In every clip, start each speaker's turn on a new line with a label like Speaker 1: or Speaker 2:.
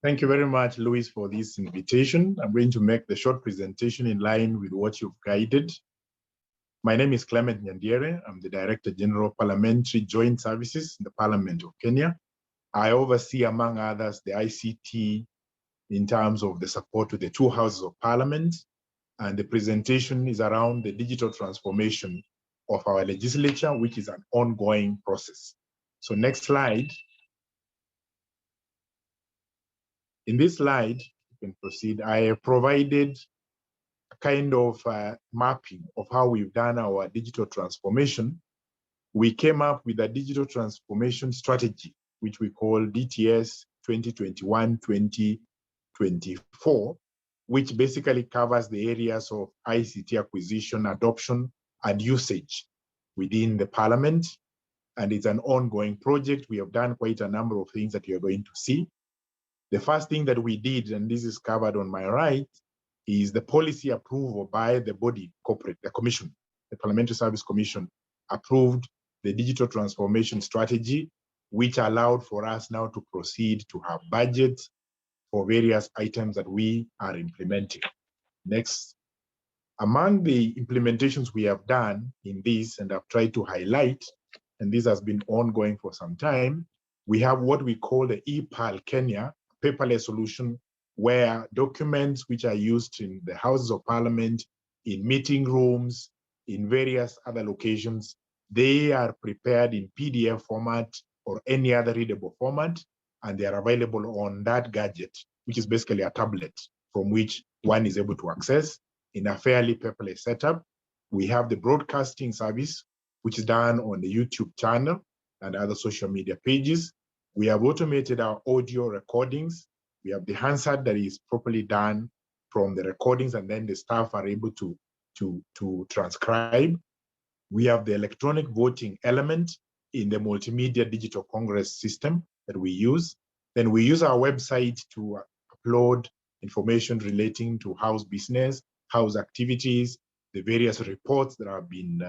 Speaker 1: Thank you very much, Louis, for this invitation. I'm going to make the short presentation in line with what you've guided. My name is Clement Nyandiere. I'm the Director General of Parliamentary Joint Services in the Parliament of Kenya. I oversee, among others, the ICT in terms of the support to the two houses of Parliament. And the presentation is around the digital transformation of our legislature, which is an ongoing process. So next slide. In this slide, you can proceed. I have provided a kind of mapping of how we've done our digital transformation. We came up with a digital transformation strategy, which we call DTS 2021-2024, which basically covers the areas of ICT acquisition, adoption, and usage within the Parliament. And it's an ongoing project. We have done quite a number of things that you're going to see. The first thing that we did, and this is covered on my right, is the policy approval by the body corporate, the commission, the Parliamentary Service Commission approved the digital transformation strategy, which allowed for us now to proceed to have budgets for various items that we are implementing. Next. Among the implementations we have done in this, and I've tried to highlight, and this has been ongoing for some time, we have what we call the ePAL Kenya paperless solution, where documents which are used in the Houses of Parliament, in meeting rooms, in various other locations, they are prepared in PDF format or any other readable format, and they are available on that gadget, which is basically a tablet from which one is able to access in a fairly paperless setup. We have the broadcasting service, which is done on the YouTube channel and other social media pages. We have automated our audio recordings. We have the Hansard that is properly done from the recordings, and then the staff are able to transcribe. We have the electronic voting element in the multimedia digital congress system that we use. Then we use our website to upload information relating to house business, house activities, the various reports that have been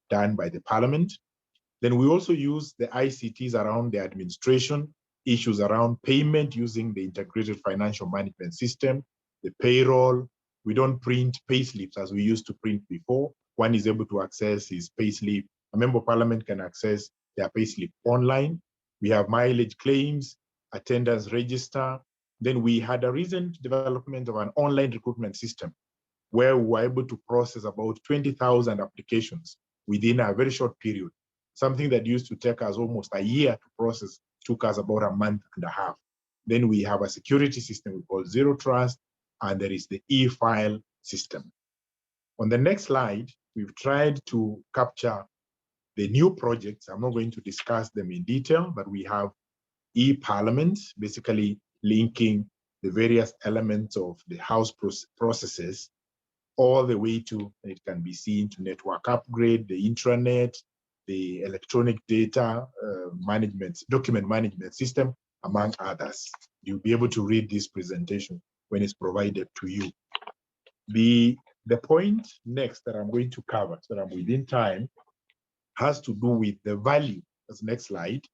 Speaker 1: done by the Parliament. Then we also use the ICTs around the administration, issues around payment using the integrated financial management system, the payroll. We don't print payslips as we used to print before. One is able to access his payslip. A member of Parliament can access their payslip online. We have mileage claims, attendance register. Then we had a recent development of an online recruitment system where we were able to process about 20,000 applications within a very short period. Something that used to take us almost a year to process took us about a month and a half. Then we have a security system we call Zero Trust, and there is the e-file system. On the next slide, we've tried to capture the new projects. I'm not going to discuss them in detail, but we have e-Parliament, basically linking the various elements of the House processes all the way to, it can be seen, to network upgrade, the intranet, the electronic data management, document management system, among others. You'll be able to read this presentation when it's provided to you. The point next that I'm going to cover, so that I'm within time, has to do with the value. That's the next slide.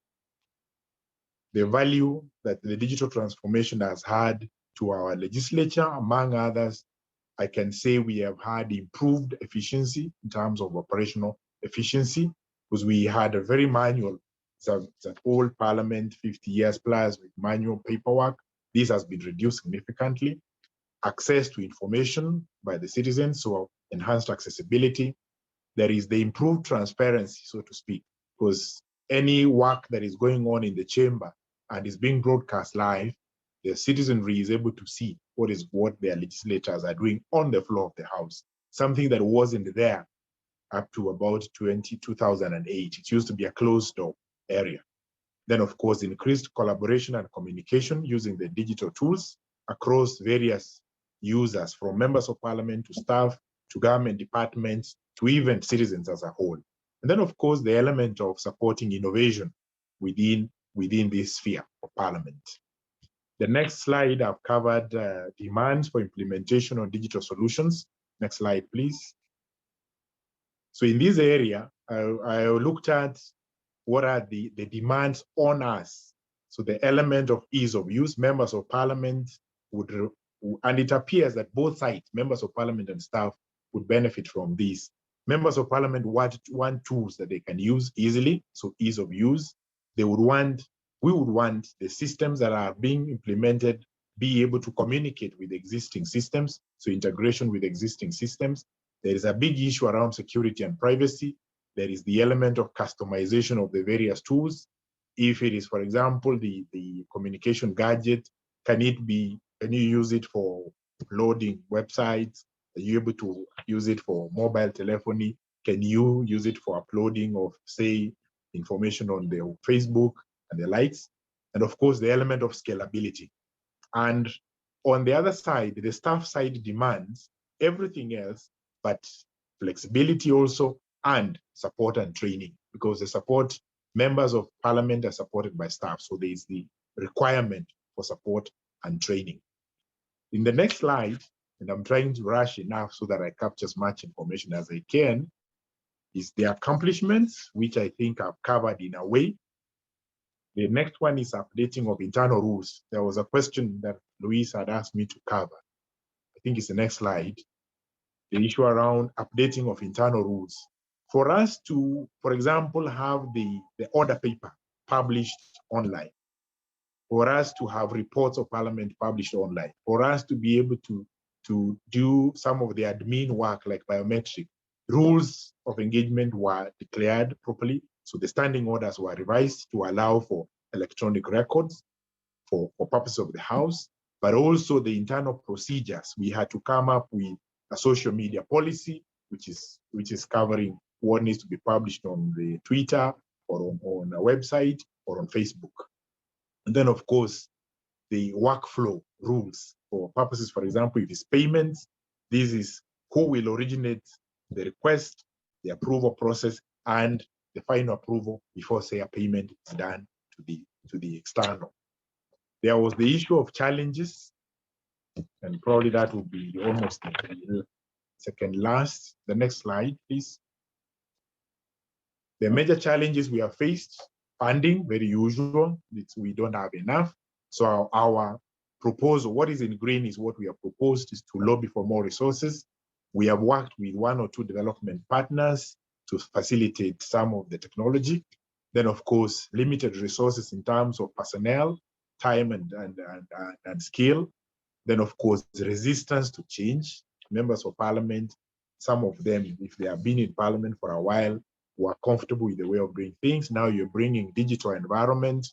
Speaker 1: The value that the digital transformation has had to our legislature, among others. I can say we have had improved efficiency in terms of operational efficiency, because we had a very manual, it's an old Parliament, 50 years plus with manual paperwork. This has been reduced significantly. Access to information by the citizens, so enhanced accessibility. There is the improved transparency, so to speak, because any work that is going on in the chamber and is being broadcast live, the citizenry is able to see what their legislators are doing on the floor of the House, something that wasn't there up to about 2008. It used to be a closed door area. Then, of course, increased collaboration and communication using the digital tools across various users, from members of Parliament to staff, to government departments, to even citizens as a whole. And then, of course, the element of supporting innovation within this sphere of Parliament. The next slide, I've covered demands for implementation of digital solutions. Next slide, please. So in this area, I looked at what are the demands on us So the element of ease of use, members of parliament and it appears that both sides, members of parliament and staff, would benefit from these. Members of parliament want tools that they can use easily, so ease of use. We would want the systems that are being implemented be able to communicate with existing systems, so integration with existing systems. There is a big issue around security and privacy. There is the element of customization of the various tools. If it is, for example, the communication gadget, can you use it for loading websites? Are you able to use it for mobile telephony? Can you use it for uploading of, say, information on the Facebook and the likes? And of course, the element of scalability. And on the other side, the staff side demands everything else, but flexibility also, and support and training, because the support, members of parliament are supported by staff. So there is the requirement for support and training. In the next slide, and I'm trying to rush enough so that I capture as much information as I can, is the accomplishments, which I think I've covered in a way. The next one is updating of internal rules. There was a question that Luis had asked me to cover. I think it's the next slide. The issue around updating of internal rules. For us to, for example, have the order paper published online, for us to have reports of parliament published online, for us to be able to do some of the admin work like biometric, rules of engagement were declared properly. So the standing orders were revised to allow for electronic records for purpose of the House, but also the internal procedures. We had to come up with a social media policy, which is covering what needs to be published on the Twitter or on a website or on Facebook. And then, of course, the workflow rules for purposes, for example, if it's payments, this is who will originate the request, the approval process, and the final approval before, say, a payment is done to the external. There was the issue of challenges, and probably that would be almost the second last. The next slide, please. The major challenges we have faced: funding, very usual. We don't have enough. So our proposal, what is in green is what we have proposed, is to lobby for more resources. We have worked with 1 or 2 development partners to facilitate some of the technology. Then, of course, limited resources in terms of personnel, time and skill. Then, of course, the resistance to change. Members of parliament, some of them, if they have been in parliament for a while, were comfortable with the way of doing things. Now you're bringing digital environment.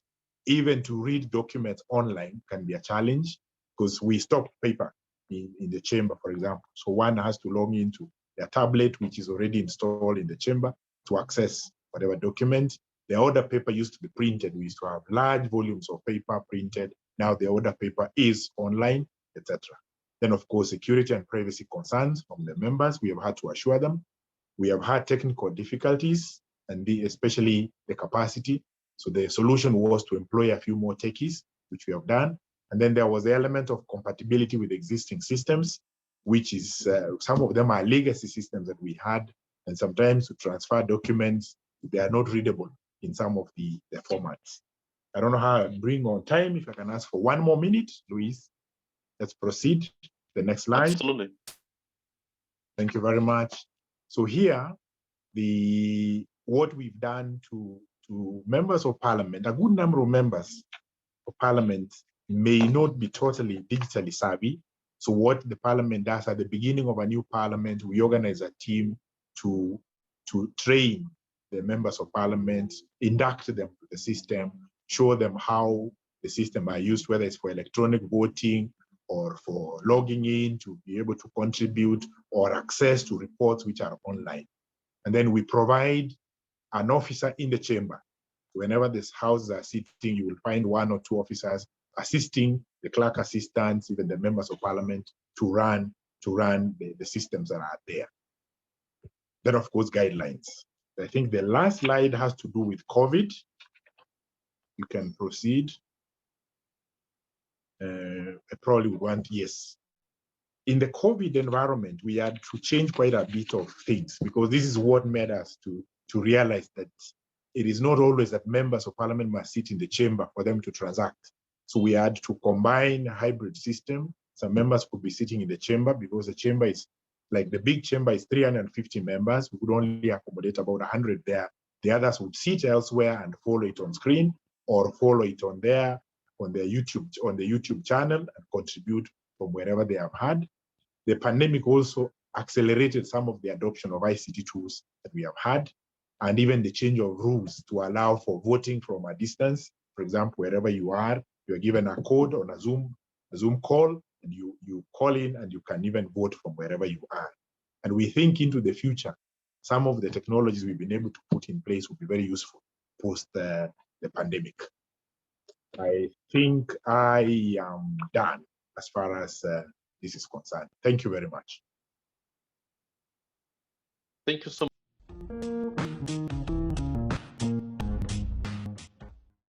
Speaker 1: Even to read documents online can be a challenge, because we stopped paper in the chamber, for example. So one has to log into their tablet, which is already installed in the chamber, to access whatever document. The order paper used to be printed. We used to have large volumes of paper printed. Now the order paper is online, etc. Then, of course, security and privacy concerns from the members, we have had to assure them. We have had technical difficulties, and especially the capacity. So the solution was to employ a few more techies, which we have done. And then there was the element of compatibility with existing systems, which is, some of them are legacy systems that we had, and sometimes to transfer documents, they are not readable in some of the formats. I don't know how I bring on time. If I can ask for 1 more minute, Luis, let's proceed. The next slide.
Speaker 2: Absolutely.
Speaker 1: Thank you very much. So here, what we've done to members of parliament, a good number of members of parliament may not be totally digitally savvy. So what the parliament does at the beginning of a new parliament, we organize a team to train the members of parliament, induct them to the system, show them how the system are used, whether it's for electronic voting or for logging in to be able to contribute or access to reports which are online. And then we provide an officer in the chamber. Whenever these houses are sitting, you will find 1 or 2 officers assisting the clerk assistants, even the members of parliament, to run the systems that are there. Then, of course, guidelines. I think the last slide has to do with COVID. You can proceed. I probably would want, yes. In the COVID environment, we had to change quite a bit of things, because this is what made us to realize that it is not always that members of parliament must sit in the chamber for them to transact. So we had to combine a hybrid system. Some members could be sitting in the chamber because the chamber is, like the big chamber is 350 members. We could only accommodate about 100 there. The others would sit elsewhere and follow it on screen or follow it on the YouTube channel and contribute from wherever they have had. The pandemic also accelerated some of the adoption of ICT tools that we have had, and even the change of rules to allow for voting from a distance. For example, wherever you are, you're given a code on a Zoom call, and you call in and you can even vote from wherever you are. And we think into the future, some of the technologies we've been able to put in place will be very useful post the pandemic. I think I am done as far as this is concerned. Thank you very much.
Speaker 2: Thank you so much.